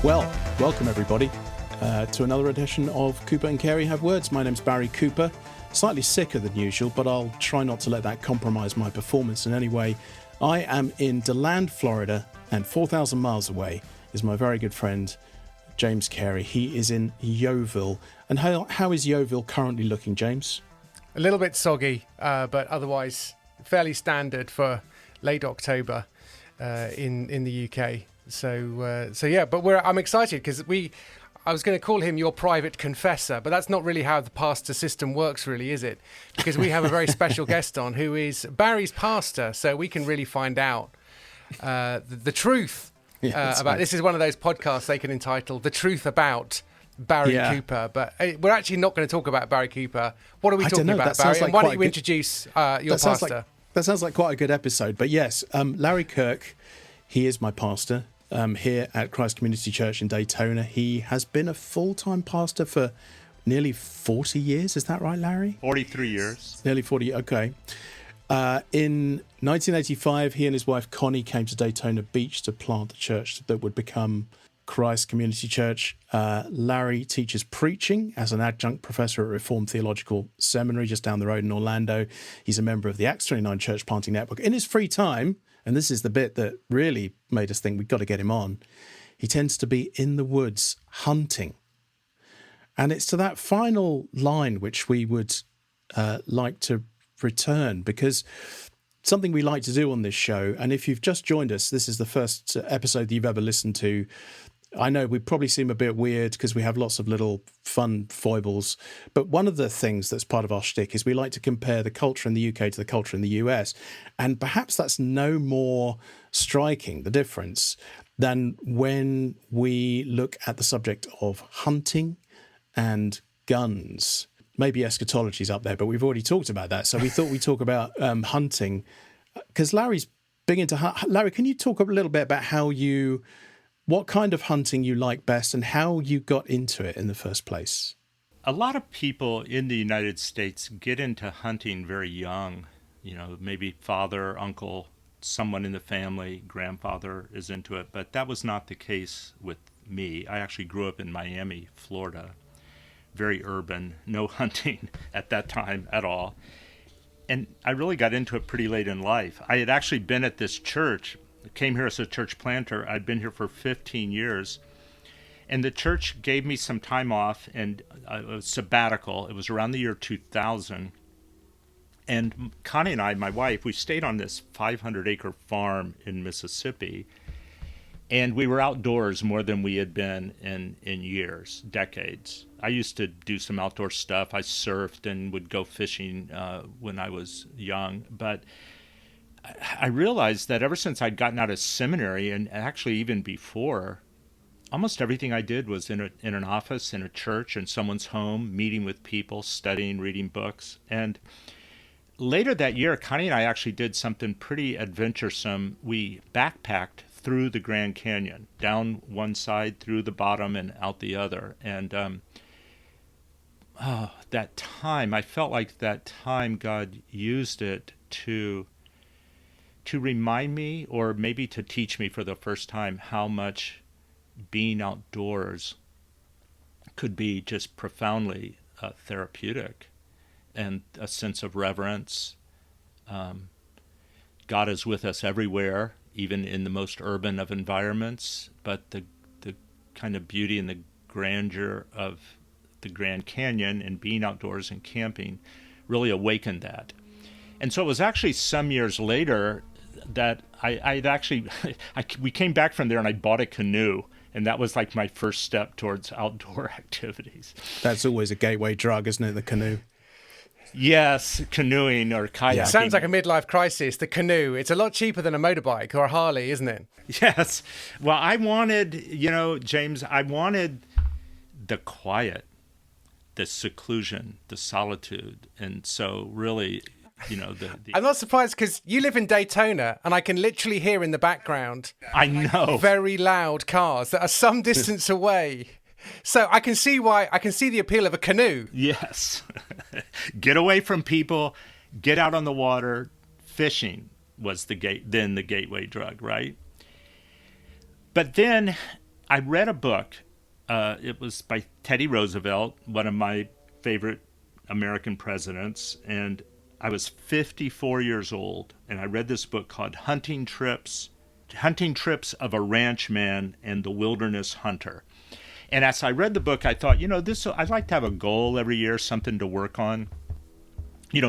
Well, welcome everybody to another edition of Cooper and Cary Have Words. My name's Barry Cooper, slightly sicker than usual, but I'll try not to let that compromise my performance in any way. I am in DeLand, Florida, and 4,000 miles away is my very good friend, James Cary. He is in Yeovil. And how is Yeovil currently looking, James? A little bit soggy, but otherwise fairly standard for late October in the UK. So yeah, but I'm excited because I was going to call him your private confessor, but that's not really how the pastor system works, really, is it? Because we have a very special guest on who is Barry's pastor, so we can really find out the truth about. Right. This is one of those podcasts they can entitle "The Truth About Barry Cooper," but we're actually not going to talk about Barry Cooper. What are we talking about, Barry? And why don't you introduce your pastor? That sounds like quite a good episode. But yes, Larry Kirk, he is my pastor. Here at Christ Community Church in Daytona. He has been a full-time pastor for nearly 40 years. Is that right, Larry? 43 years. Nearly 40, okay. In 1985, he and his wife Connie came to Daytona Beach to plant the church that would become Christ Community Church. Larry teaches preaching as an adjunct professor at Reformed Theological Seminary just down the road in Orlando. He's a member of the Acts 29 Church Planting Network. In his free time, and this is the bit that really made us think we've got to get him on, he tends to be in the woods hunting. And it's to that final line which we would like to return, because something we like to do on this show, and if you've just joined us, this is the first episode that you've ever listened to, I know we probably seem a bit weird because we have lots of little fun foibles, but one of the things that's part of our shtick is we like to compare the culture in the UK to the culture in the US, and perhaps that's no more striking, the difference, than when we look at the subject of hunting and guns. Maybe eschatology's up there, but we've already talked about that, so we thought we'd talk about hunting, because Larry's big into Larry, can you talk a little bit about what kind of hunting you like best and how you got into it in the first place? A lot of people in the United States get into hunting very young. You know, maybe father, uncle, someone in the family, grandfather is into it. But that was not the case with me. I actually grew up in Miami, Florida. Very urban, no hunting at that time at all. And I really got into it pretty late in life. I had actually been at this church, came here as a church planter. I'd been here for 15 years. And the church gave me some time off and a sabbatical. It was around the year 2000. And Connie and I, my wife, we stayed on this 500-acre farm in Mississippi. And we were outdoors more than we had been in years, decades. I used to do some outdoor stuff. I surfed and would go fishing when I was young. But I realized that ever since I'd gotten out of seminary, and actually even before, almost everything I did was in an office, in a church, in someone's home, meeting with people, studying, reading books. And later that year, Connie and I actually did something pretty adventuresome. We backpacked through the Grand Canyon, down one side, through the bottom, and out the other. And that time, I felt like that time God used it to remind me, or maybe to teach me for the first time, how much being outdoors could be just profoundly therapeutic, and a sense of reverence. God is with us everywhere, even in the most urban of environments, but the kind of beauty and the grandeur of the Grand Canyon and being outdoors and camping really awakened that. And so it was actually some years later that we came back from there and I bought a canoe, and that was like my first step towards outdoor activities. That's always a gateway drug, isn't it, the canoe? Yes, canoeing or kayaking. Yeah. Sounds like a midlife crisis, the canoe. It's a lot cheaper than a motorbike or a Harley, isn't it? Yes. Well, I wanted, James, I wanted the quiet, the seclusion, the solitude. And so really, I'm not surprised, because you live in Daytona and I can literally hear in the background, I know, very loud cars that are some distance away. So I can see the appeal of a canoe. Yes. Get away from people, get out on the water. Fishing was the gateway drug, right? But then I read a book. It was by Teddy Roosevelt, one of my favorite American presidents, and I was 54 years old, and I read this book called Hunting Trips of a Ranchman and the Wilderness Hunter. And as I read the book, I thought, I'd like to have a goal every year, something to work on.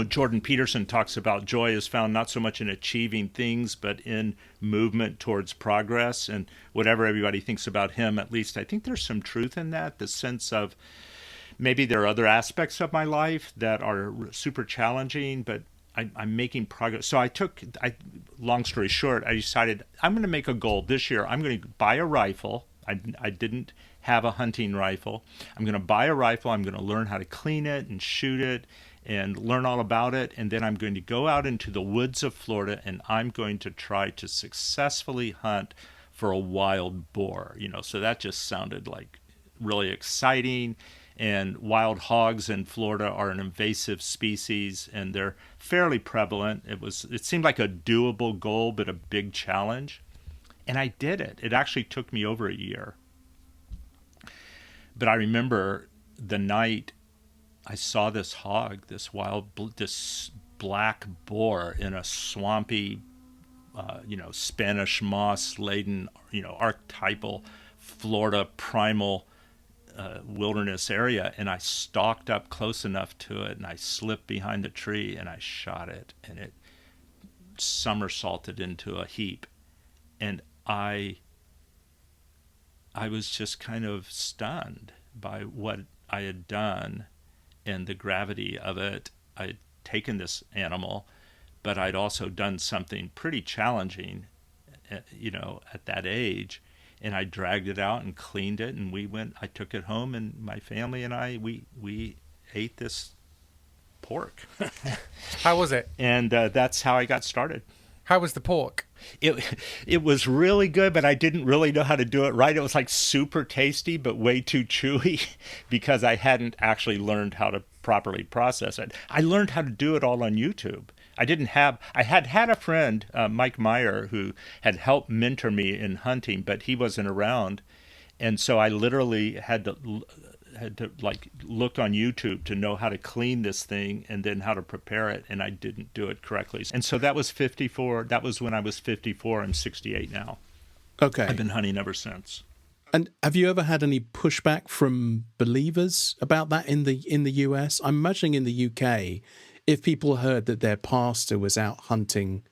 Jordan Peterson talks about joy is found not so much in achieving things, but in movement towards progress. And whatever everybody thinks about him, at least I think there's some truth in that, the sense of maybe there are other aspects of my life that are super challenging, but I'm making progress. So long story short, I decided I'm going to make a goal this year. I'm going to buy a rifle. I didn't have a hunting rifle. I'm going to buy a rifle. I'm going to learn how to clean it and shoot it and learn all about it. And then I'm going to go out into the woods of Florida and I'm going to try to successfully hunt for a wild boar. So that just sounded like really exciting. And wild hogs in Florida are an invasive species and they're fairly prevalent. It seemed like a doable goal, but a big challenge. And I did it. It actually took me over a year. But I remember the night I saw this hog, this black boar in a swampy, Spanish moss-laden, archetypal Florida primal wilderness area, and I stalked up close enough to it, and I slipped behind the tree, and I shot it, and it somersaulted into a heap, and I was just kind of stunned by what I had done and the gravity of it. I'd taken this animal, but I'd also done something pretty challenging, at that age. And I dragged it out and cleaned it, and I took it home, and my family and I, we ate this pork. How was it? And that's how I got started. How was the pork? It was really good, but I didn't really know how to do it right. It was like super tasty, but way too chewy because I hadn't actually learned how to properly process it. I learned how to do it all on YouTube. I had a friend, Mike Meyer, who had helped mentor me in hunting, but he wasn't around. And so I literally had to look on YouTube to know how to clean this thing and then how to prepare it, and I didn't do it correctly. And so that was 54. That was when I was 54. I'm 68 now. Okay. I've been hunting ever since. And have you ever had any pushback from believers about that in the US? I'm imagining in the UK, if people heard that their pastor was out hunting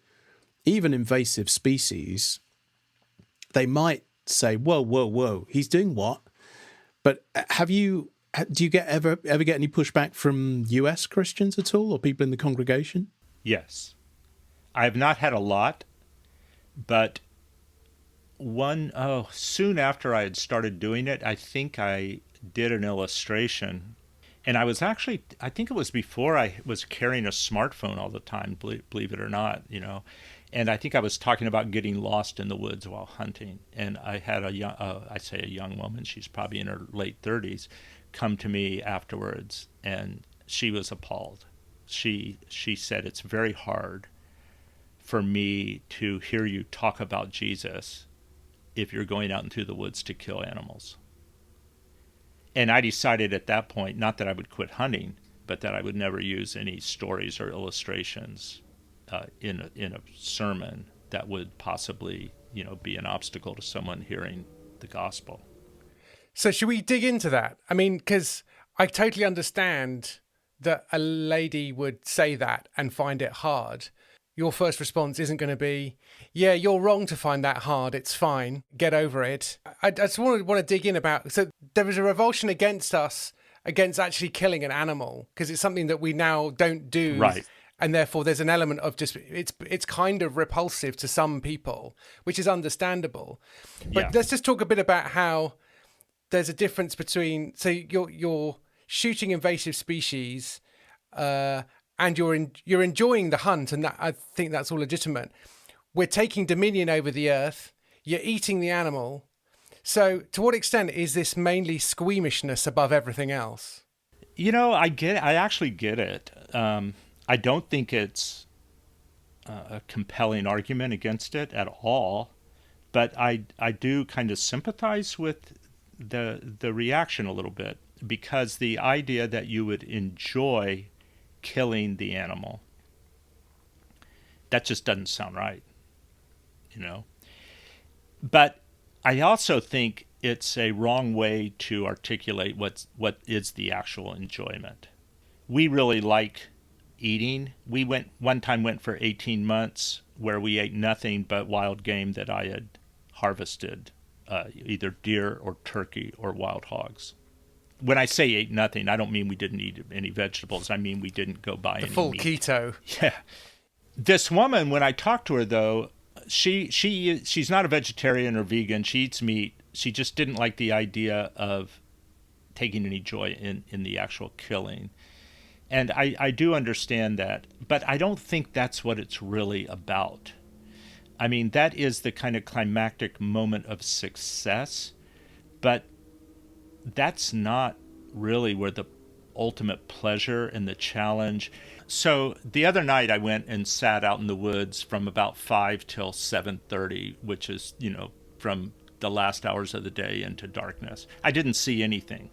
even invasive species, they might say, whoa, he's doing what? But do you ever get any pushback from US Christians at all, or people in the congregation? Yes. I have not had a lot, but soon after I had started doing it, I think I did an illustration. And I think it was before I was carrying a smartphone all the time, believe it or not, And I think I was talking about getting lost in the woods while hunting. And I had a young woman, she's probably in her late 30s, come to me afterwards, and she was appalled. She said, it's very hard for me to hear you talk about Jesus if you're going out into the woods to kill animals. And I decided at that point, not that I would quit hunting, but that I would never use any stories or illustrations in a sermon that would possibly, be an obstacle to someone hearing the gospel. So should we dig into that? I mean, because I totally understand that a lady would say that and find it hard. Your first response isn't going to be, yeah, you're wrong to find that hard. It's fine. Get over it. I just want to dig in about, so there is a revulsion against us, against actually killing an animal, because it's something that we now don't do. Right. And therefore there's an element of just, it's kind of repulsive to some people, which is understandable. But Let's just talk a bit about how there's a difference between, so you're shooting invasive species, and you're enjoying the hunt, and that, I think that's all legitimate. We're taking dominion over the earth. You're eating the animal. So to what extent is this mainly squeamishness above everything else? I get it. I actually get it. I don't think it's a compelling argument against it at all. But I do kind of sympathize with the reaction a little bit, because the idea that you would enjoy killing the animal, that just doesn't sound right, you know. But I also think it's a wrong way to articulate what is the actual enjoyment. We really like eating. We one time went for 18 months where we ate nothing but wild game that I had harvested, either deer or turkey or wild hogs. When I say ate nothing, I don't mean we didn't eat any vegetables. I mean we didn't go buy any full meat. keto. Yeah. This woman, when I talked to her, though, she's not a vegetarian or vegan. She eats meat. She just didn't like the idea of taking any joy in the actual killing. And I do understand that, but I don't think that's what it's really about. I mean, that is the kind of climactic moment of success, but that's not really where the ultimate pleasure and the challenge. So the other night I went and sat out in the woods from about 5 till 7:30, which is, from the last hours of the day into darkness. I didn't see anything.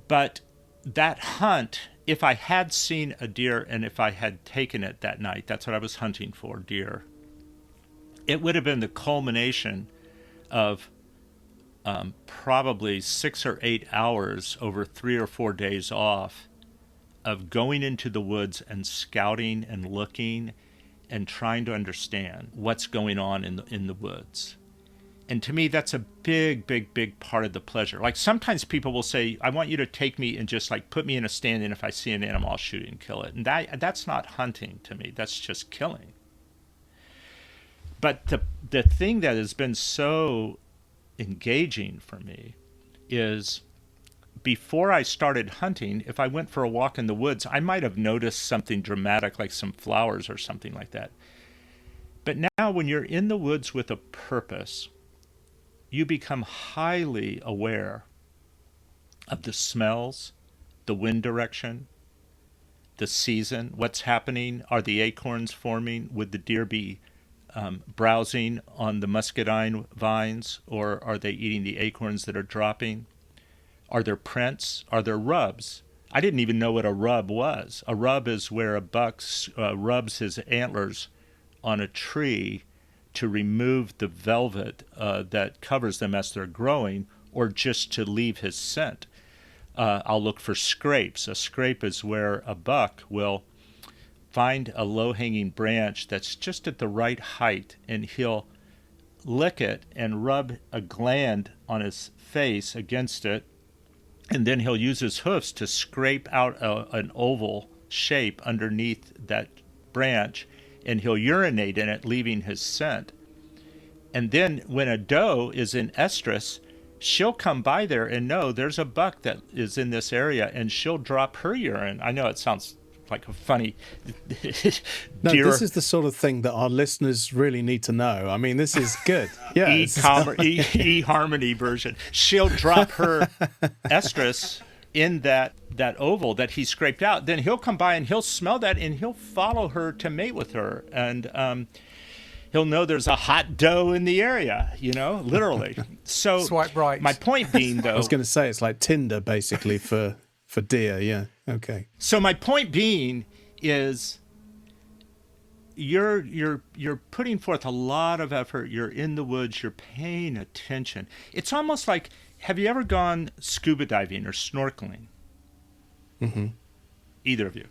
But that hunt, if I had seen a deer and if I had taken it that night, that's what I was hunting for, deer, it would have been the culmination of probably 6 or 8 hours over 3 or 4 days off of going into the woods and scouting and looking and trying to understand what's going on in the woods. And to me, that's a big, big, big part of the pleasure. Like sometimes people will say, I want you to take me and just like put me in a stand, and if I see an animal, I'll shoot it and kill it. And that's not hunting to me. That's just killing. But the thing that has been so engaging for me is before I started hunting, if I went for a walk in the woods, I might have noticed something dramatic like some flowers or something like that. But now when you're in the woods with a purpose, you become highly aware of the smells, the wind direction, the season, what's happening. Are the acorns forming? Would the deer be browsing on the muscadine vines, or are they eating the acorns that are dropping? Are there prints? Are there rubs? I didn't even know what a rub was. A rub is where a buck rubs his antlers on a tree to remove the velvet that covers them as they're growing, or just to leave his scent. I'll look for scrapes. A scrape is where a buck will find a low-hanging branch that's just at the right height, and he'll lick it and rub a gland on his face against it, and then he'll use his hoofs to scrape out an oval shape underneath that branch, and he'll urinate in it, leaving his scent. And then when a doe is in estrus, she'll come by there and know there's a buck that is in this area, and she'll drop her urine. I know it sounds like a funny No, this is the sort of thing that our listeners really need to know. I mean, this is good. Yeah, eHarmony version. She'll drop her estrus in that oval that he scraped out. Then he'll come by and he'll smell that, and he'll follow her to mate with her. And he'll know there's a hot doe in the area, literally. So swipe right. My point being, though, I was going to say it's like Tinder basically for deer. Yeah. Okay. So my point being is you're putting forth a lot of effort. You're in the woods. You're paying attention. It's almost like, have you ever gone scuba diving or snorkeling? Mm-hmm. Either of you?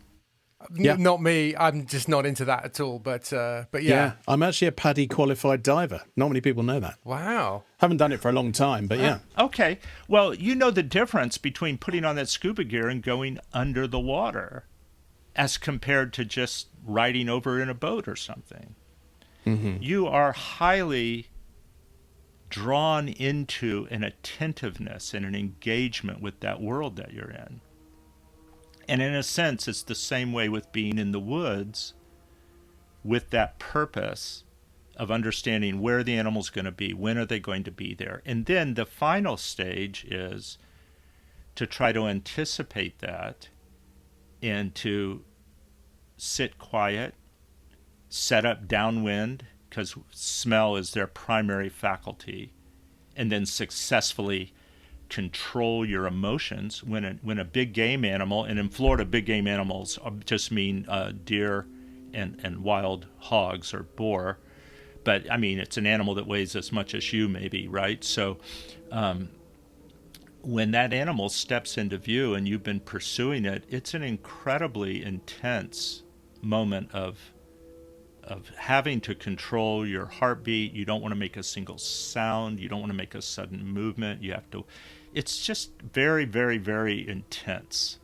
Yeah. Not me. I'm just not into that at all. But yeah. I'm actually a PADI qualified diver. Not many people know that. Wow. Haven't done it for a long time, but yeah. Okay. Well, you know the difference between putting on that scuba gear and going under the water as compared to just riding over in a boat or something. Mm-hmm. You are highly drawn into an attentiveness and an engagement with that world that you're in. And in a sense, it's the same way with being in the woods with that purpose of understanding where the animal's going to be, when are they going to be there. And then the final stage is to try to anticipate that and to sit quiet, set up downwind, because smell is their primary faculty, and then successfully control your emotions when a big game animal, and in Florida big game animals just mean deer and wild hogs or boar, but I mean it's an animal that weighs as much as you maybe, right? So when that animal steps into view and you've been pursuing it, it's an incredibly intense moment of having to control your heartbeat. You don't want to make a single sound. You don't want to make a sudden movement. You have to. It's just very, very, very intense.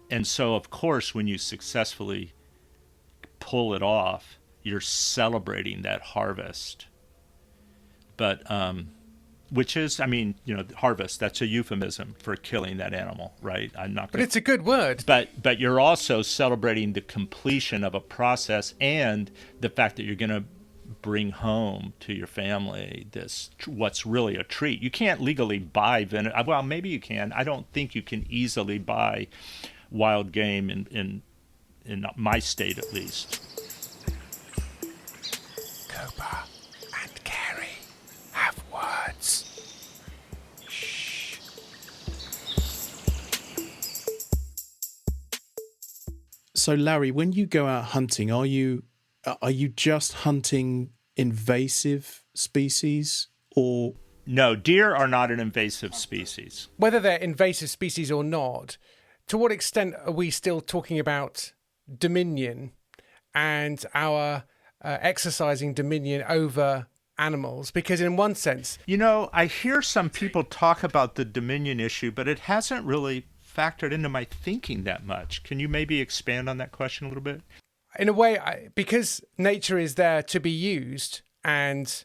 And so, of course, when you successfully pull it off, you're celebrating that harvest. But which is, I mean, harvest, that's a euphemism for killing that animal, right? But it's a good word. But you're also celebrating the completion of a process and the fact that you're going to bring home to your family what's really a treat. You can't legally buy venison. Well, maybe you can. I don't think you can easily buy wild game in my state, at least. Cooper and Cary have words. Shh. So, Larry, when you go out hunting, are you just hunting invasive species, or? No, deer are not an invasive species. Whether they're invasive species or not, to what extent are we still talking about dominion and our exercising dominion over animals? Because in one sense... I hear some people talk about the dominion issue, but it hasn't really factored into my thinking that much. Can you maybe expand on that question a little bit? In a way, because nature is there to be used, and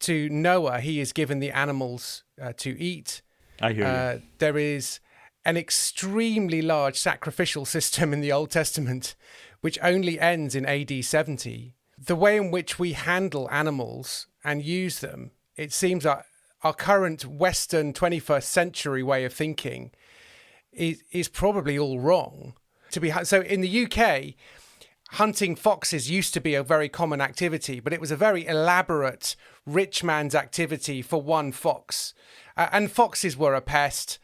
to Noah, he is given the animals to eat. I hear you. There is an extremely large sacrificial system in the Old Testament, which only ends in AD 70. The way in which we handle animals and use them, it seems that our current Western 21st century way of thinking is probably all wrong. So in the UK, hunting foxes used to be a very common activity, but it was a very elaborate rich man's activity for one fox. And foxes were a pest,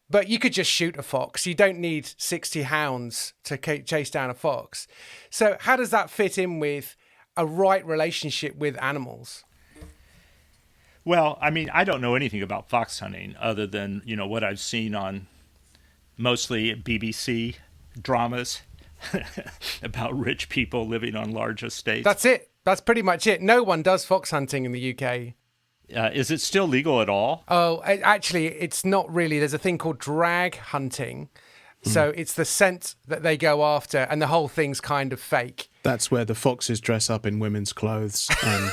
but you could just shoot a fox. You don't need 60 hounds to chase down a fox. So how does that fit in with a right relationship with animals? Well, I mean, I don't know anything about fox hunting other than, what I've seen on mostly BBC dramas about rich people living on large estates. That's it. That's pretty much it. No one does fox hunting in the UK. Is it still legal at all? Oh, actually, it's not really. There's a thing called drag hunting. So it's the scent that they go after, and the whole thing's kind of fake. That's where the foxes dress up in women's clothes. And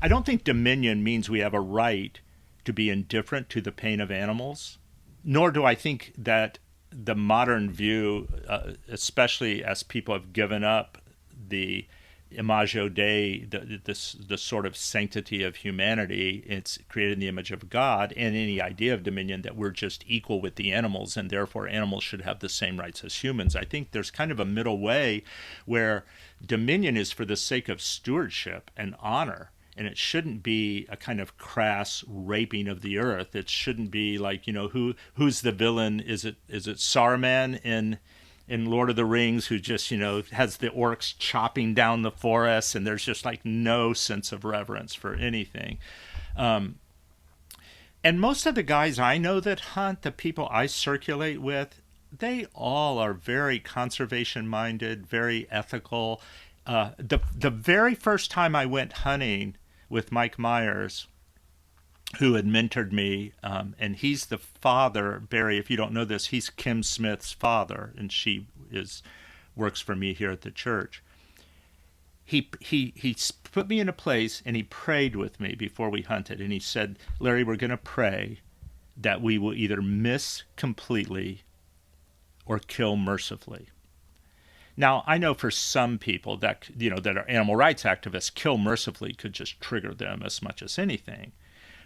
I don't think dominion means we have a right to be indifferent to the pain of animals, nor do I think that the modern view, especially as people have given up the imago Dei, the sort of sanctity of humanity, it's created in the image of God, and any idea of dominion that we're just equal with the animals and therefore animals should have the same rights as humans. I think there's kind of a middle way where dominion is for the sake of stewardship and honor. And it shouldn't be a kind of crass raping of the earth. It shouldn't be like, who's the villain? Is it Saruman in Lord of the Rings, who just, has the orcs chopping down the forest, and there's just like no sense of reverence for anything. And most of the guys I know that hunt, the people I circulate with, they all are very conservation-minded, very ethical. The very first time I went hunting with Mike Myers, who had mentored me, and he's the father, Barry, if you don't know this, he's Kim Smith's father, and she works for me here at the church. He put me in a place, and he prayed with me before we hunted, and he said, Larry, we're going to pray that we will either miss completely or kill mercifully. Now, I know for some people that, that are animal rights activists, kill mercifully could just trigger them as much as anything.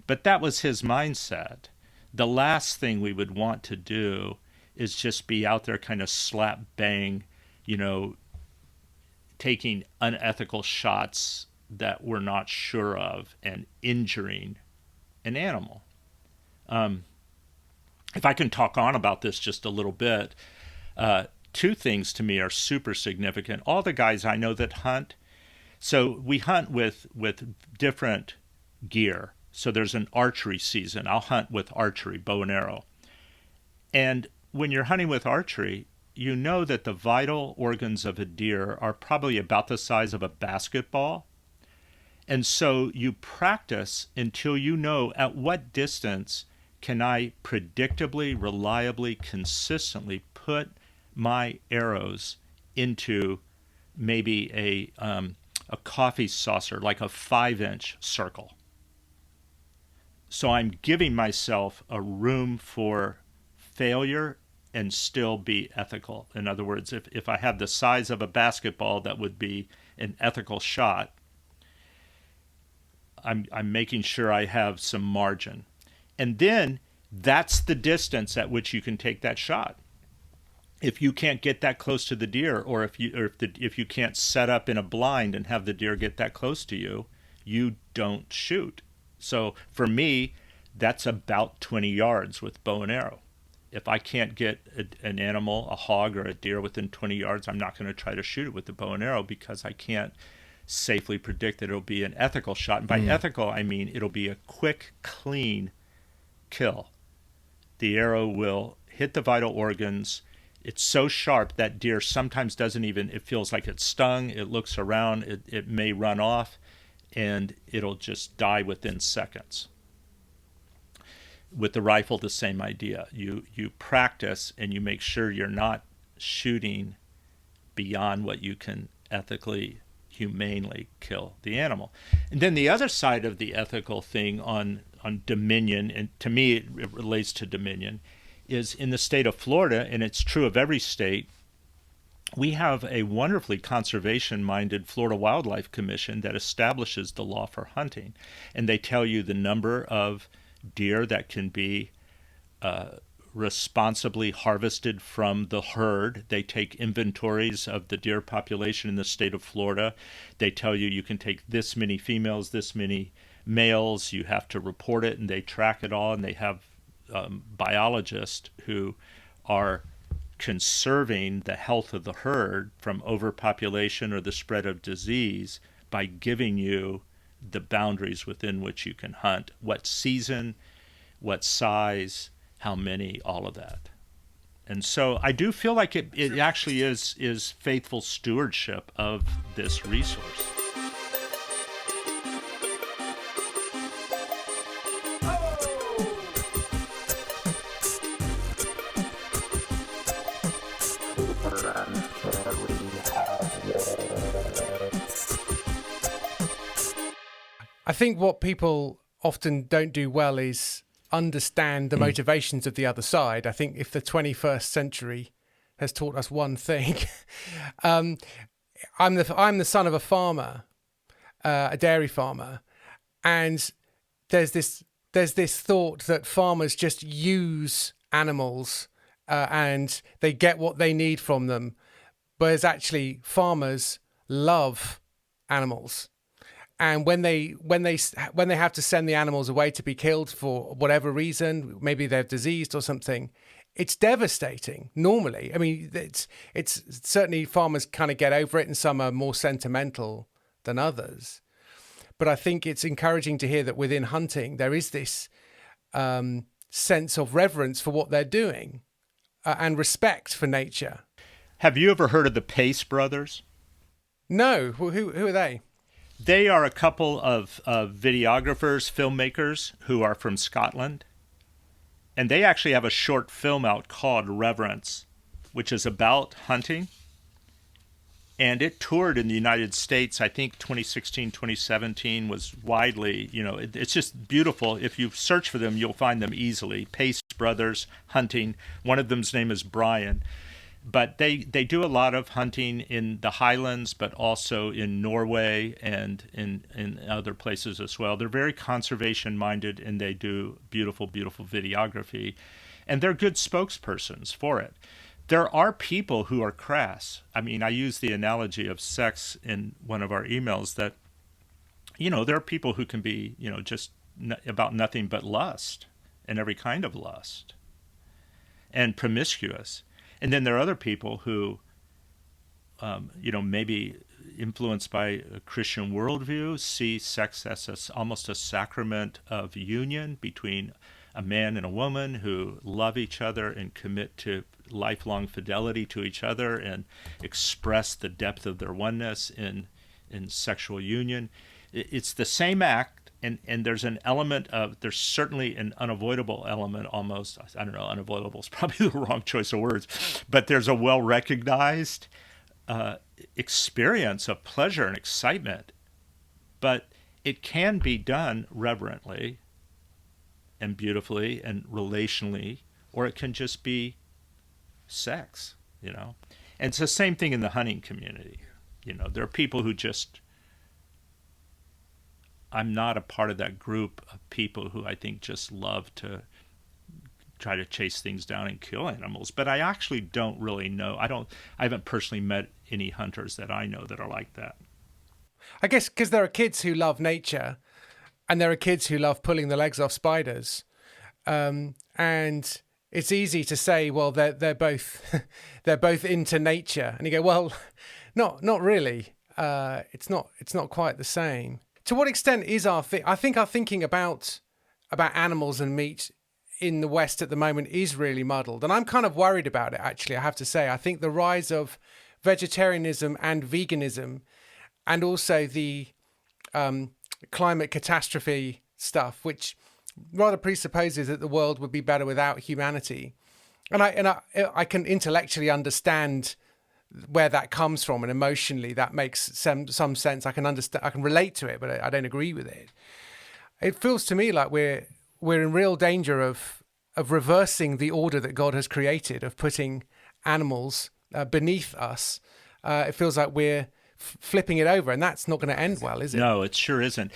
But that was his mindset. The last thing we would want to do is just be out there kind of slap bang, taking unethical shots that we're not sure of and injuring an animal. If I can talk on about this just a little bit, two things to me are super significant. All the guys I know that hunt, so we hunt with different gear. So there's an archery season. I'll hunt with archery, bow and arrow. And when you're hunting with archery, you know that the vital organs of a deer are probably about the size of a basketball. And so you practice until you know at what distance can I predictably, reliably, consistently put my arrows into maybe a coffee saucer, like a 5-inch circle. So I'm giving myself a room for failure and still be ethical. In other words, if I have the size of a basketball, that would be an ethical shot. I'm making sure I have some margin. And then that's the distance at which you can take that shot. If you can't get that close to the deer, or if you can't set up in a blind and have the deer get that close to you, you don't shoot. So for me, that's about 20 yards with bow and arrow. If I can't get an animal, a hog or a deer within 20 yards, I'm not going to try to shoot it with the bow and arrow because I can't safely predict that it'll be an ethical shot. And by ethical, I mean it'll be a quick, clean kill. The arrow will hit the vital organs. It's so sharp that deer sometimes doesn't even, it feels like it's stung. It looks around, it may run off, and it'll just die within seconds. With the rifle, the same idea. You practice and you make sure you're not shooting beyond what you can ethically, humanely kill the animal. And then the other side of the ethical thing on dominion, and to me it relates to dominion, is in the state of Florida, and it's true of every state, we have a wonderfully conservation-minded Florida Wildlife Commission that establishes the law for hunting. And they tell you the number of deer that can be responsibly harvested from the herd. They take inventories of the deer population in the state of Florida. They tell you can take this many females, this many males. You have to report it, and they track it all. And they have biologists who are conserving the health of the herd from overpopulation or the spread of disease by giving you the boundaries within which you can hunt, what season, what size, how many, all of that. And so I do feel like it actually is faithful stewardship of this resource. I think what people often don't do well is understand the motivations of the other side. I think if the 21st century has taught us one thing, I'm the son of a farmer, a dairy farmer, and there's this thought that farmers just use animals and they get what they need from them, whereas actually farmers love animals. And when they have to send the animals away to be killed for whatever reason, maybe they're diseased or something, it's devastating. Normally, I mean, it's certainly farmers kind of get over it, and some are more sentimental than others. But I think it's encouraging to hear that within hunting there is this sense of reverence for what they're doing and respect for nature. Have you ever heard of the Pace brothers? No, who are they? They are a couple of videographers, filmmakers who are from Scotland. And they actually have a short film out called Reverence, which is about hunting. And it toured in the United States. I think 2016, 2017 was widely, it's just beautiful. If you search for them, you'll find them easily. Pace Brothers Hunting. One of them's name is Brian. But they do a lot of hunting in the Highlands, but also in Norway and in other places as well. They're very conservation-minded, and they do beautiful, beautiful videography. And they're good spokespersons for it. there are people who are crass. I mean, I use the analogy of sex in one of our emails that, there are people who can be, just about nothing but lust and every kind of lust and promiscuous. And then there are other people who, maybe influenced by a Christian worldview, see sex as almost a sacrament of union between a man and a woman who love each other and commit to lifelong fidelity to each other and express the depth of their oneness in sexual union. It's the same act, and there's there's certainly an unavoidable element almost. I don't know, unavoidable is probably the wrong choice of words, but there's a well-recognized experience of pleasure and excitement. But it can be done reverently and beautifully and relationally, or it can just be sex, And it's the same thing in the hunting community. There are people who just, I'm not a part of that group of people who I think just love to try to chase things down and kill animals. But I actually don't really know. I haven't personally met any hunters that I know that are like that. I guess because there are kids who love nature, and there are kids who love pulling the legs off spiders, and it's easy to say, well, they're both they're both into nature, and you go, well, not really. It's not quite the same. To what extent is I think our thinking about animals and meat in the West at the moment is really muddled, and I'm kind of worried about it. Actually, I have to say, I think the rise of vegetarianism and veganism, and also the climate catastrophe stuff, which rather presupposes that the world would be better without humanity. And I can intellectually understand where that comes from, and emotionally that makes some sense. I can understand, I can relate to it, but I don't agree with it. It feels to me like we're in real danger of reversing the order that God has created, of putting animals beneath us. It feels like we're flipping it over, and that's not going to end well, is it? No, it sure isn't.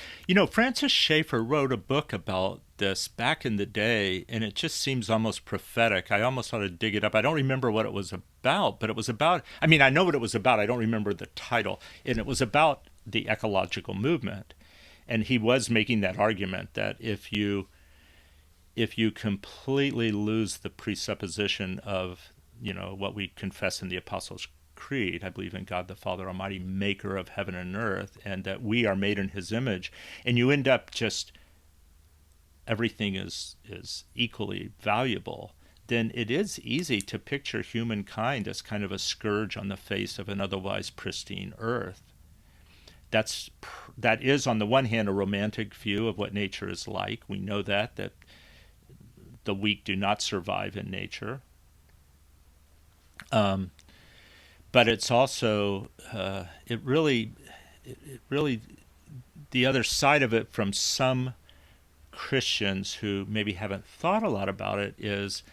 Francis Schaeffer wrote a book about this back in the day, and it just seems almost prophetic. I almost ought to dig it up. I don't remember what it was about, but it was about, I know what it was about. I don't remember the title. And it was about the ecological movement. And he was making that argument that if you completely lose the presupposition of, what we confess in the Apostles' Creed, I believe in God the Father Almighty, maker of heaven and earth, and that we are made in his image, and you end up just everything is equally valuable, then it is easy to picture humankind as kind of a scourge on the face of an otherwise pristine earth. That is on the one hand a romantic view of what nature is like. We know that the weak do not survive in nature. But it's also it really the other side of it from some Christians who maybe haven't thought a lot about it is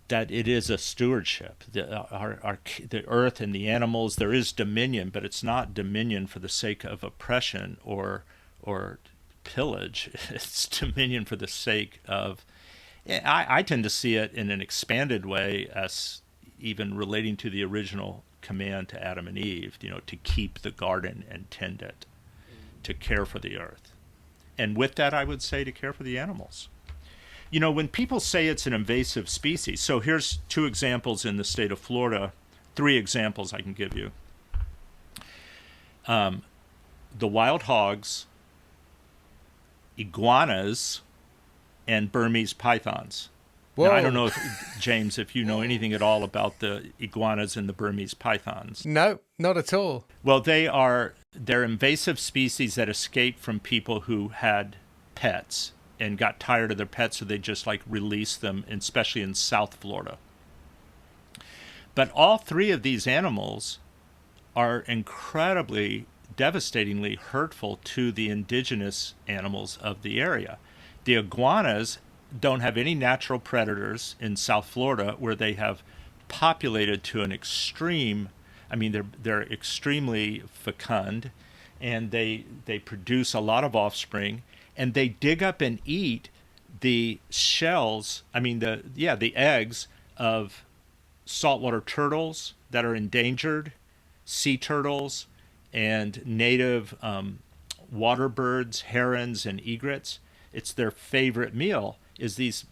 that it is a stewardship. The earth and the animals, there is dominion, but it's not dominion for the sake of oppression or pillage. It's dominion for the sake of, I tend to see it in an expanded way as even relating to the original command to Adam and Eve, to keep the garden and tend it, to care for the earth. And with that, I would say to care for the animals. When people say it's an invasive species, so here's 2 examples in the state of Florida, 3 examples I can give you. The wild hogs, iguanas, and Burmese pythons. Now, I don't know, James, if you know anything at all about the iguanas and the Burmese pythons. No, not at all. Well, they're invasive species that escaped from people who had pets and got tired of their pets, so they just released them, especially in South Florida. But all 3 of these animals are incredibly, devastatingly hurtful to the indigenous animals of the area. The iguanas don't have any natural predators in South Florida, where they have populated to an extreme. They're extremely fecund, and they produce a lot of offspring, and they dig up and eat the shells. The eggs of saltwater turtles that are endangered, sea turtles, and native water birds, herons, and egrets. It's their favorite meal is these.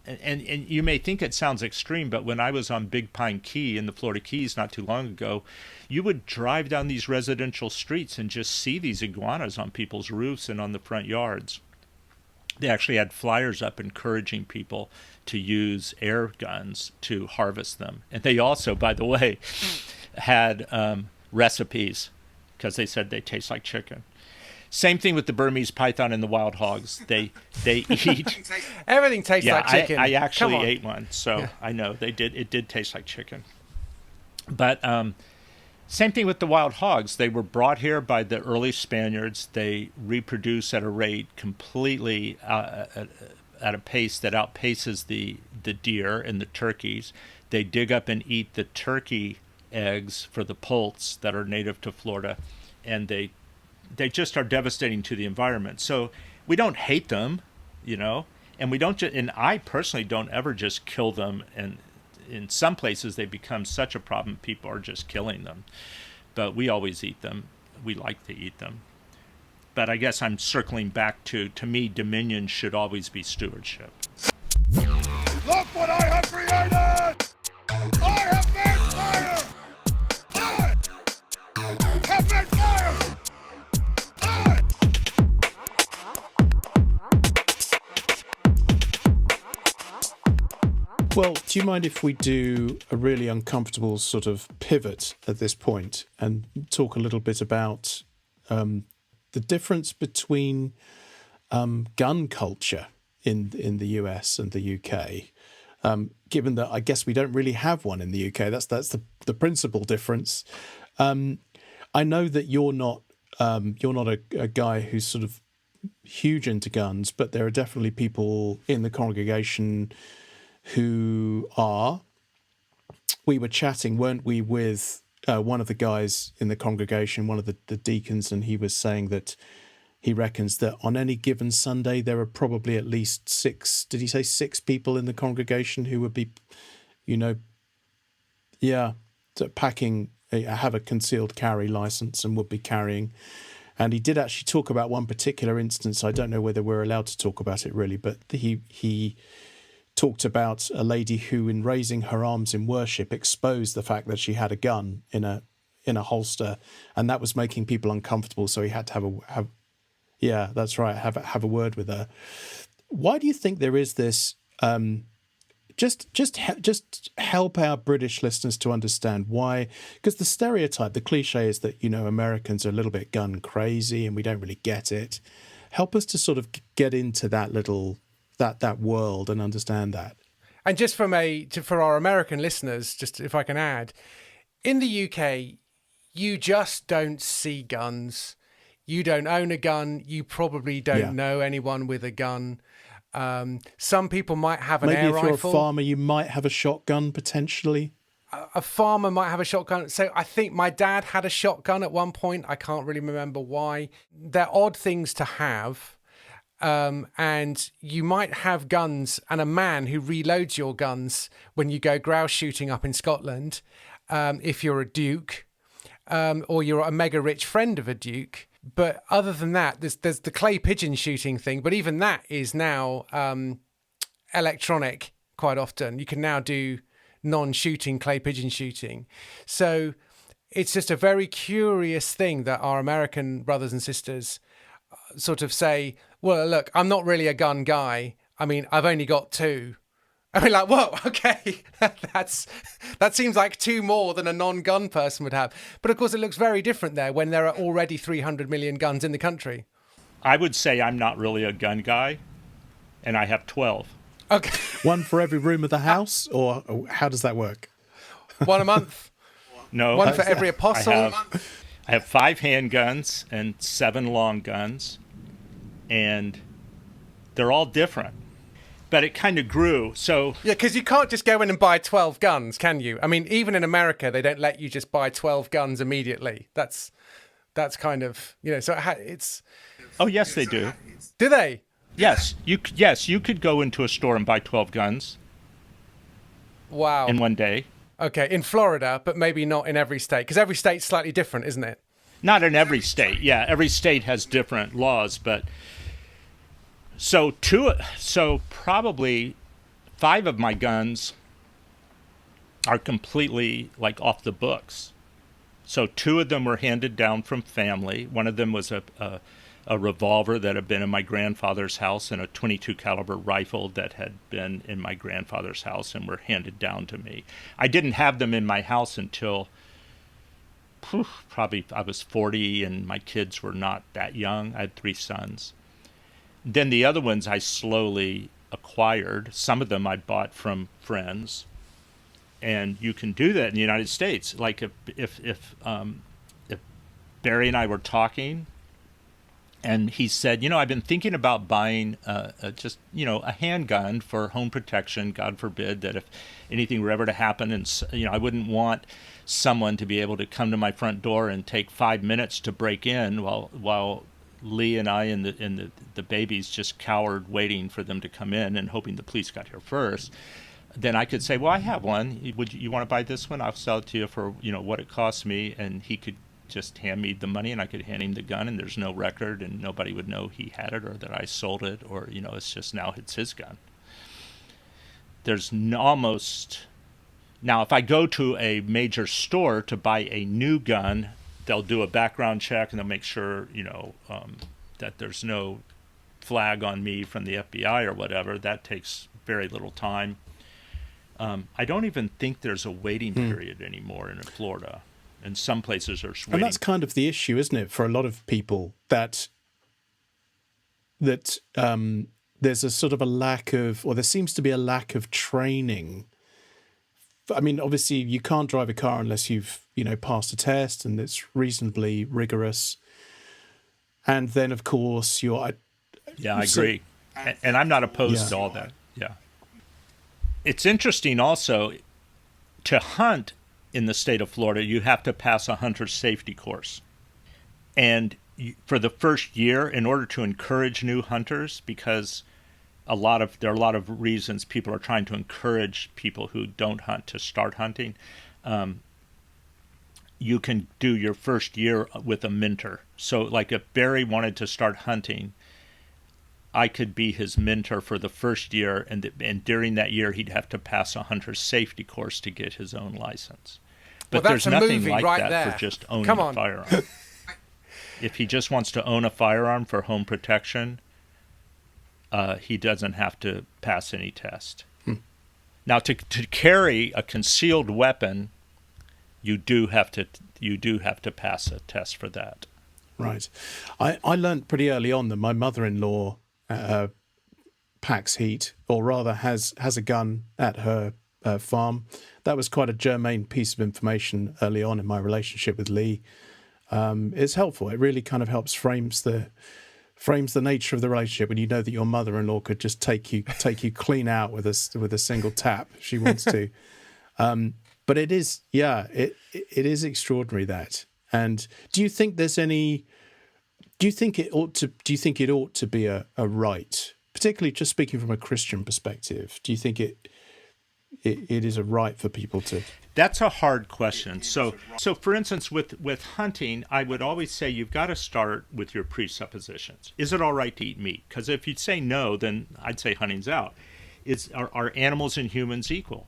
And you may think it sounds extreme, but when I was on Big Pine Key in the Florida Keys not too long ago, you would drive down these residential streets and just see these iguanas on people's roofs and on the front yards. They actually had flyers up encouraging people to use air guns to harvest them. And they also, by the way, had recipes because they said they taste like chicken. Same thing with the Burmese python and the wild hogs. They eat. Everything tastes like chicken. I actually ate one, so I know it did taste like chicken. But same thing with the wild hogs. They were brought here by the early Spaniards. They reproduce at a rate completely at a pace that outpaces the deer and the turkeys. They dig up and eat the turkey eggs for the poults that are native to Florida, and they just are devastating to the environment. So we don't hate them, and we don't. And I personally don't ever just kill them. And in some places they become such a problem, people are just killing them. But we always eat them. We like to eat them. But I guess I'm circling back to me, dominion should always be stewardship. Look what I have created! I have made fire! I have made fire! Well, do you mind if we do a really uncomfortable sort of pivot at this point and talk a little bit about the difference between gun culture in the US and the UK? Given that I guess we don't really have one in the UK, that's the principal difference. I know that you're not a guy who's sort of huge into guns, but there are definitely people in the congregation who are. We were chatting, weren't we, with one of the guys in the congregation, one of the deacons, and he was saying that he reckons that on any given Sunday there are probably at least 6, did he say 6 people in the congregation who would be, packing, have a concealed carry license and would be carrying. And he did actually talk about one particular instance. I don't know whether we're allowed to talk about it really, but he talked about a lady who, in raising her arms in worship, exposed the fact that she had a gun in a holster, and that was making people uncomfortable. So he had to have a word with her. Why do you think there is this? Just help our British listeners to understand why, because the stereotype, the cliche is that Americans are a little bit gun crazy and we don't really get it. Help us to sort of get into that little. That world and understand that. And just for our American listeners, just if I can add, in the UK, you just don't see guns. You don't own a gun. You probably don't know anyone with a gun. Some people might have an air rifle. Maybe if you're a farmer, you might have a shotgun potentially. A farmer might have a shotgun. So I think my dad had a shotgun at one point. I can't really remember why. They're odd things to have. And you might have guns and a man who reloads your guns when you go grouse shooting up in Scotland, if you're a duke, or you're a mega rich friend of a duke. But other than that, there's the clay pigeon shooting thing. But even that is now electronic quite often. You can now do non-shooting clay pigeon shooting. So it's just a very curious thing that our American brothers and sisters sort of say, well, look, I'm not really a gun guy. I mean, I've only got 2. I mean, like, whoa, okay, that seems like 2 more than a non-gun person would have. But of course, it looks very different there when there are already 300 million guns in the country. I would say I'm not really a gun guy, and I have 12. Okay. One for every room of the house, or how does that work? 1 a month. No. One for every apostle. I have 5 handguns and 7 long guns, and they're all different. But it kind of grew. So yeah, because you can't just go in and buy 12 guns, can you? I mean, even in America, they don't let you just buy 12 guns immediately. That's kind of, so it's. Oh yes, they do. Do they? Yes, you could go into a store and buy 12 guns. Wow. In one day. Okay, in Florida, but maybe not in every state, because every state's slightly different, isn't it? Not in every state. Yeah, every state has different laws, but so probably 5 of my guns are completely like off the books. So 2 of them were handed down from family. One of them was a revolver that had been in my grandfather's house, and a .22 caliber rifle that had been in my grandfather's house and were handed down to me. I didn't have them in my house until probably I was 40, and my kids were not that young. I had 3 sons. Then the other ones I slowly acquired. Some of them I bought from friends. And you can do that in the United States. Like if Barry and I were talking, and he said, I've been thinking about buying just a handgun for home protection. God forbid that if anything were ever to happen, and I wouldn't want someone to be able to come to my front door and take 5 minutes to break in while Lee and I and the babies just cowered waiting for them to come in and hoping the police got here first. Then I could say, well, I have one. Would you want to buy this one? I'll sell it to you for what it costs me, and he could just hand me the money, and I could hand him the gun, and there's no record, and nobody would know he had it or that I sold it, or it's just now it's his gun. There's almost now if I go to a major store to buy a new gun, they'll do a background check and they'll make sure that there's no flag on me from the FBI or whatever. That takes very little time. I don't even think there's a waiting period anymore in Florida. And some places are waiting. And that's kind of the issue, isn't it, for a lot of people, that there's a sort of a lack of, or there seems to be a lack of training. I mean, obviously, you can't drive a car unless you've, passed a test, and it's reasonably rigorous. And then, of course, I agree. And I'm not opposed to all that. Yeah. It's interesting also, to hunt in the state of Florida, you have to pass a hunter safety course. And for the first year, in order to encourage new hunters, because there are a lot of reasons people are trying to encourage people who don't hunt to start hunting, you can do your first year with a mentor. So like if Barry wanted to start hunting, I could be his mentor for the first year, and during that year he'd have to pass a hunter safety course to get his own license. But there's nothing like that there for just owning a firearm. If he just wants to own a firearm for home protection, he doesn't have to pass any test. Now, to carry a concealed weapon, you do have to pass a test for that. Right. I learned pretty early on that my mother-in-law packs heat, or rather has a gun at her farm. That was quite a germane piece of information early on in my relationship with Lee. It's helpful. It really kind of helps frames the nature of the relationship when you know that your mother-in-law could just take you clean out with a single tap if she wants to. But it is, it is extraordinary that. And do you think it ought to be a right, particularly just speaking from a Christian perspective? Do you think it is a right for people to? That's a hard question. So for instance, with hunting, I would always say you've got to start with your presuppositions. Is it all right to eat meat? Because if you say no, then I'd say hunting's out. Are animals and humans equal?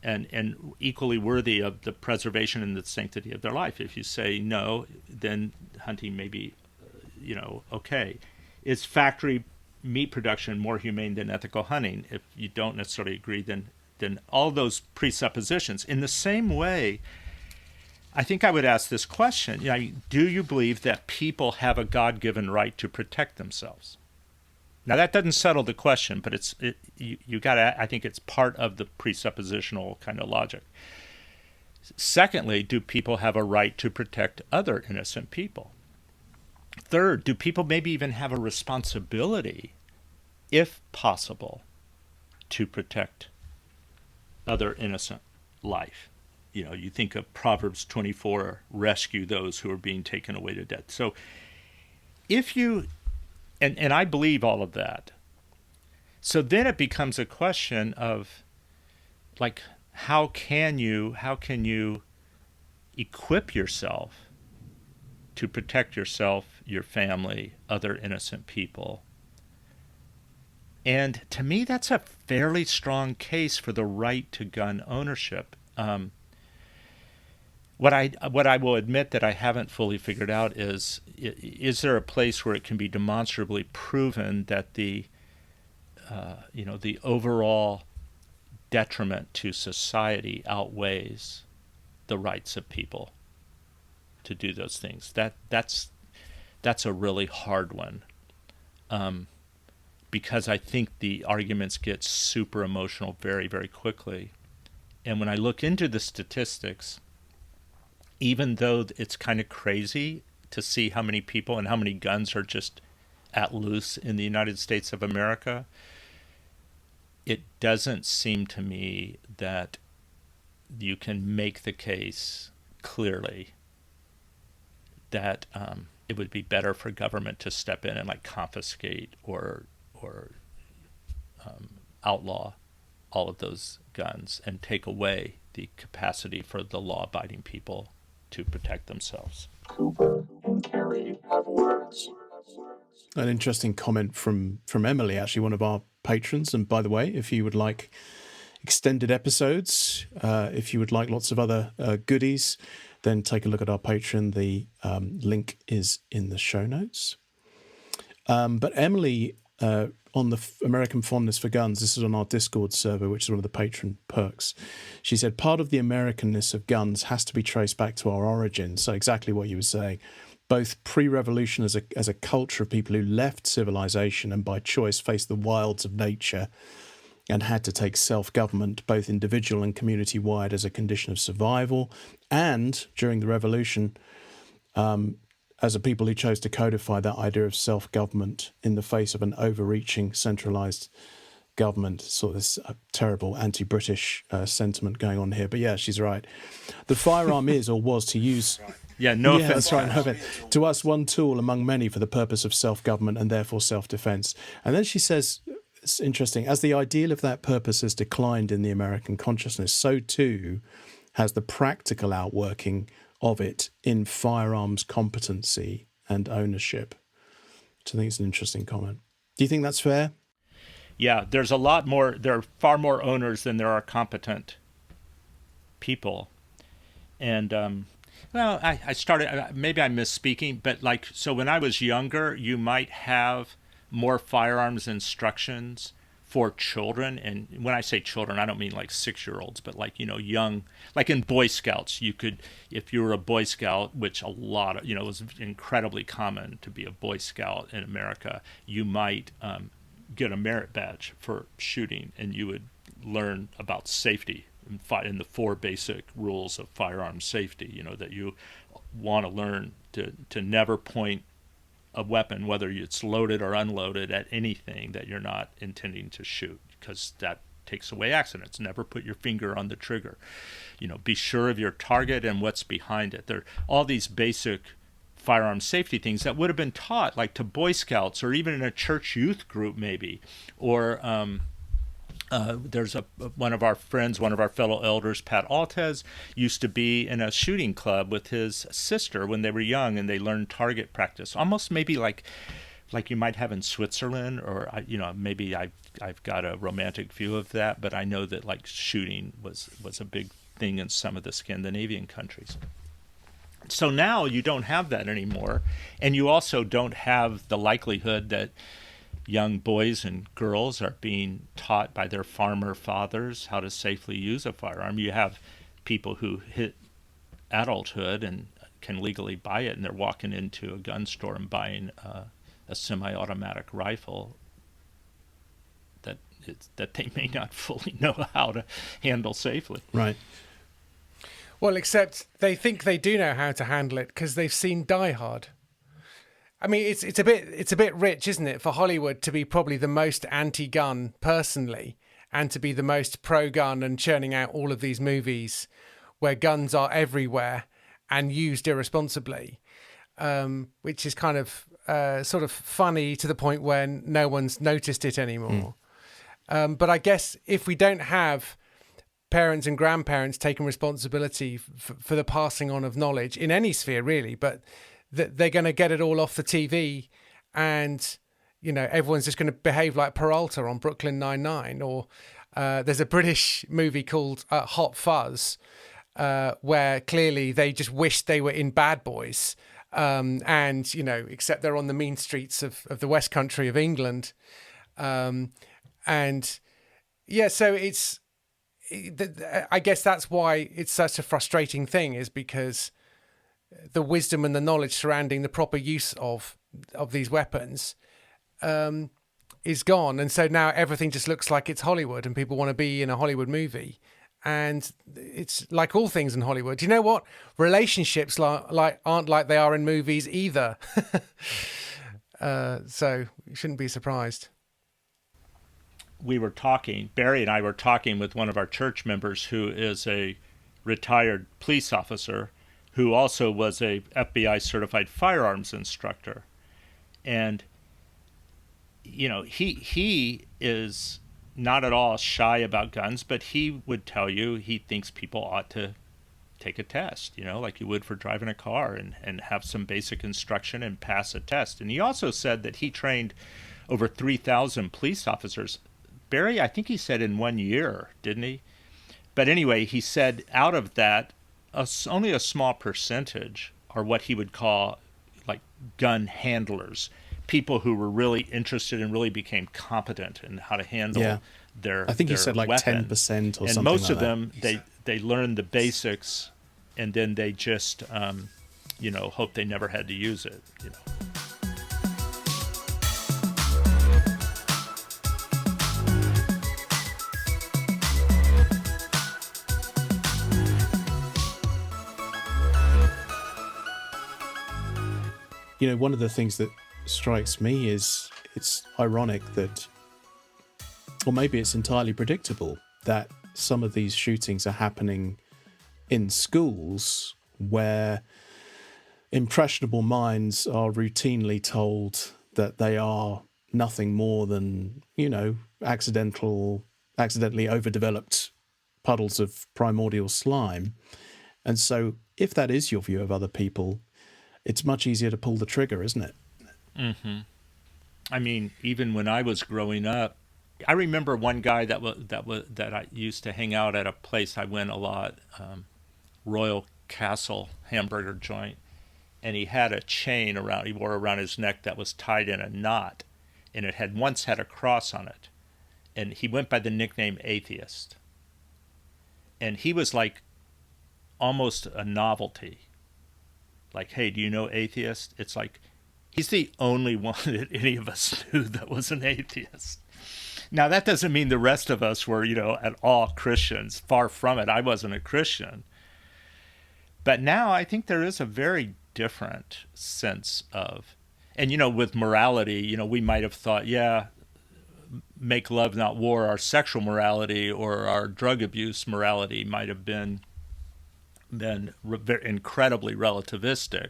And equally worthy of the preservation and the sanctity of their life? If you say no, then hunting may be, okay. Is factory meat production more humane than ethical hunting? If you don't necessarily agree, then all those presuppositions. In the same way, I think I would ask this question: do you believe that people have a God-given right to protect themselves? Now that doesn't settle the question, but you got to. I think it's part of the presuppositional kind of logic. Secondly, do people have a right to protect other innocent people? Third, do people maybe even have a responsibility, if possible, to protect other innocent life? You think of Proverbs 24, rescue those who are being taken away to death. So if you, and I believe all of that, so then it becomes a question of, like, how can you equip yourself to protect yourself, your family, other innocent people? And to me, that's a fairly strong case for the right to gun ownership. What I will admit that I haven't fully figured out is there a place where it can be demonstrably proven that the overall detriment to society outweighs the rights of people to do those things? That's a really hard one, because I think the arguments get super emotional very, very quickly. And when I look into the statistics, even though it's kind of crazy to see how many people and how many guns are just at loose in the United States of America, it doesn't seem to me that you can make the case clearly that it would be better for government to step in and like confiscate or outlaw all of those guns and take away the capacity for the law-abiding people to protect themselves. Cooper and Cary have words. An interesting comment from Emily, actually one of our patrons. And by the way, if you would like extended episodes, if you would like lots of other goodies, then take a look at our Patreon. The link is in the show notes. But Emily, on the American Fondness for Guns, this is on our Discord server, which is one of the patron perks. She said, part of the Americanness of guns has to be traced back to our origins. So exactly what you were saying. Both pre-revolution as a culture of people who left civilization and by choice faced the wilds of nature and had to take self-government, both individual and community-wide, as a condition of survival, and during the revolution, as a people who chose to codify that idea of self-government in the face of an overreaching, centralised government. Sort of this terrible anti-British sentiment going on here. But yeah, she's right. The firearm is or was to use... Yeah, no offense. That's right. No offense. To us, one tool among many for the purpose of self-government and therefore self-defence. And then she says, it's interesting, as the ideal of that purpose has declined in the American consciousness, so too has the practical outworking of it in firearms competency and ownership, which I think is an interesting comment. Do you think that's fair? Yeah, there are far more owners than there are competent people. And, well, I started, maybe I'm misspeaking, but so when I was younger, you might have more firearms instructions for children. And when I say children, I don't mean like 6-year-olds, but young, like in Boy Scouts, you could, if you were a Boy Scout, which it was incredibly common to be a Boy Scout in America, you might get a merit badge for shooting, and you would learn about safety in the 4 basic rules of firearm safety, that you want to learn to never point a weapon, whether it's loaded or unloaded, at anything that you're not intending to shoot, because that takes away accidents. Never put your finger on the trigger. Be sure of your target and what's behind it. There are all these basic firearm safety things that would have been taught like to Boy Scouts or even in a church youth group maybe, or there's one of our fellow elders, Pat Altez, used to be in a shooting club with his sister when they were young, and they learned target practice, almost maybe like you might have in Switzerland, or maybe I've got a romantic view of that, but I know that like shooting was a big thing in some of the Scandinavian countries. So now you don't have that anymore, and you also don't have the likelihood that young boys and girls are being taught by their farmer fathers how to safely use a firearm. You have people who hit adulthood and can legally buy it, and they're walking into a gun store and buying a semi-automatic rifle that they may not fully know how to handle safely. Right. Well, except they think they do know how to handle it because they've seen Die Hard. I mean, it's a bit rich, isn't it, for Hollywood to be probably the most anti-gun personally, and to be the most pro-gun and churning out all of these movies where guns are everywhere and used irresponsibly, which is kind of sort of funny to the point where no one's noticed it anymore. But I guess if we don't have parents and grandparents taking responsibility for the passing on of knowledge in any sphere, really, but they're going to get it all off the TV, and everyone's just going to behave like Peralta on Brooklyn Nine-Nine, or there's a British movie called Hot Fuzz, where clearly they just wish they were in Bad Boys, and except they're on the mean streets of the West Country of England, and yeah, so I guess that's why it's such a frustrating thing, is because the wisdom and the knowledge surrounding the proper use of these weapons is gone, and so now everything just looks like it's Hollywood, and people want to be in a Hollywood movie. And it's like all things in Hollywood. You know what? Relationships aren't like they are in movies either. So you shouldn't be surprised. Barry and I were talking with one of our church members who is a retired police officer who also was a FBI certified firearms instructor. And, he is not at all shy about guns, but he would tell you he thinks people ought to take a test, like you would for driving a car, and have some basic instruction and pass a test. And he also said that he trained over 3,000 police officers. Barry, I think he said in 1 year, didn't he? But anyway, he said out of that, only a small percentage are what he would call like gun handlers, people who were really interested and really became competent in how to handle their I think their you said like weapon. 10% or something like that. And most of them, they learned the basics, and then they just, hope they never had to use it. One of the things that strikes me is it's ironic that, or maybe it's entirely predictable, that some of these shootings are happening in schools where impressionable minds are routinely told that they are nothing more than, accidentally overdeveloped puddles of primordial slime. And so if that is your view of other people, it's much easier to pull the trigger, isn't it? Mm-hmm. I mean, even when I was growing up, I remember one guy that I used to hang out at a place I went a lot, Royal Castle hamburger joint, and he had a chain he wore around his neck that was tied in a knot, and it had once had a cross on it, and he went by the nickname Atheist, and he was like almost a novelty. Like, hey, do you know Atheist? It's like, he's the only one that any of us knew that was an atheist. Now, that doesn't mean the rest of us were, at all Christians. Far from it. I wasn't a Christian. But now I think there is a very different sense of, and, with morality, we might have thought, make love, not war, our sexual morality or our drug abuse morality might have been incredibly relativistic.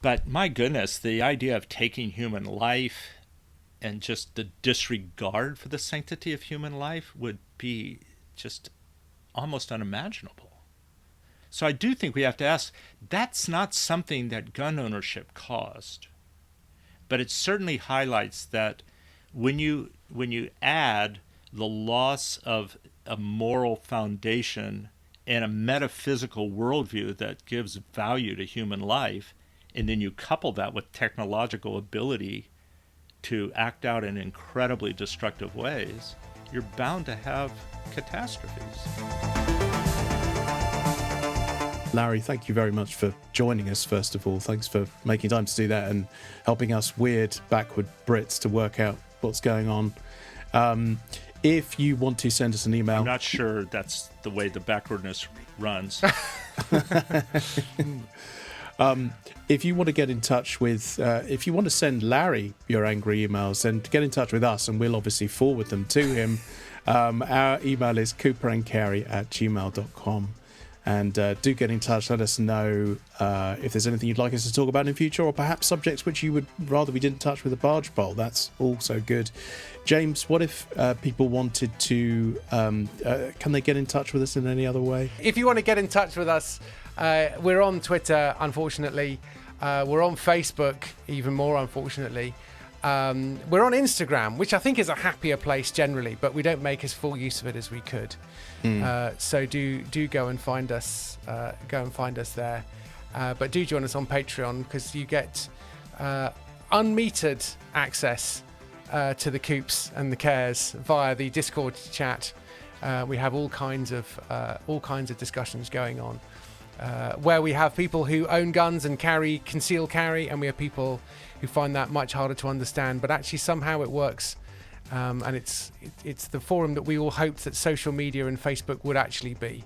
But my goodness, the idea of taking human life and just the disregard for the sanctity of human life would be just almost unimaginable. So I do think we have to ask, that's not something that gun ownership caused. But it certainly highlights that when you add the loss of a moral foundation and a metaphysical worldview that gives value to human life, and then you couple that with technological ability to act out in incredibly destructive ways, you're bound to have catastrophes. Larry, thank you very much for joining us, first of all. Thanks for making time to do that and helping us weird, backward Brits to work out what's going on. If you want to send us an email... I'm not sure that's the way the backwardness runs. If you want to get in touch with... if you want to send Larry your angry emails, then get in touch with us and we'll obviously forward them to him. Our email is cooperandcary@gmail.com. And do get in touch. Let us know if there's anything you'd like us to talk about in the future, or perhaps subjects which you would rather we didn't touch with a barge pole. That's also good. James, what if people wanted to... can they get in touch with us in any other way? If you want to get in touch with us, we're on Twitter, unfortunately. We're on Facebook, even more unfortunately. We're on Instagram, which I think is a happier place generally, but we don't make as full use of it as we could. So do go and find us. Go and find us there. But do join us on Patreon, because you get unmetered access to the Coops and the Cares via the Discord chat. We have all kinds of discussions going on, where we have people who own guns and conceal carry, and we have people who find that much harder to understand, but actually somehow it works. And it's the forum that we all hoped that social media and Facebook would actually be.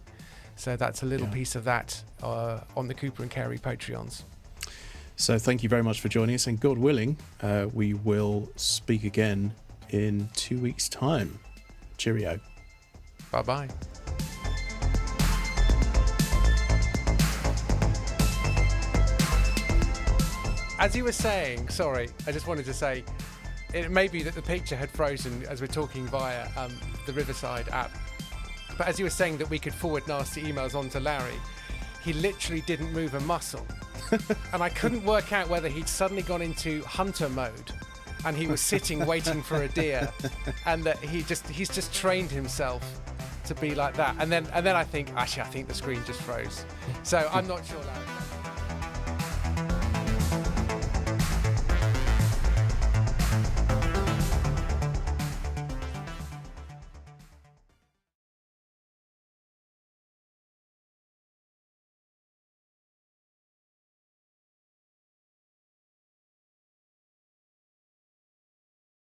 So that's a little piece of that on the Cooper and Cary Patreons. So thank you very much for joining us, and God willing, we will speak again in 2 weeks' time. Cheerio. Bye-bye. As you were saying, sorry, I just wanted to say, it may be that the picture had frozen as we're talking via the Riverside app. But as you were saying that we could forward nasty emails on to Larry, he literally didn't move a muscle. And I couldn't work out whether he'd suddenly gone into hunter mode and he was sitting waiting for a deer, and that he's just trained himself to be like that. And then I think the screen just froze. So I'm not sure, Larry.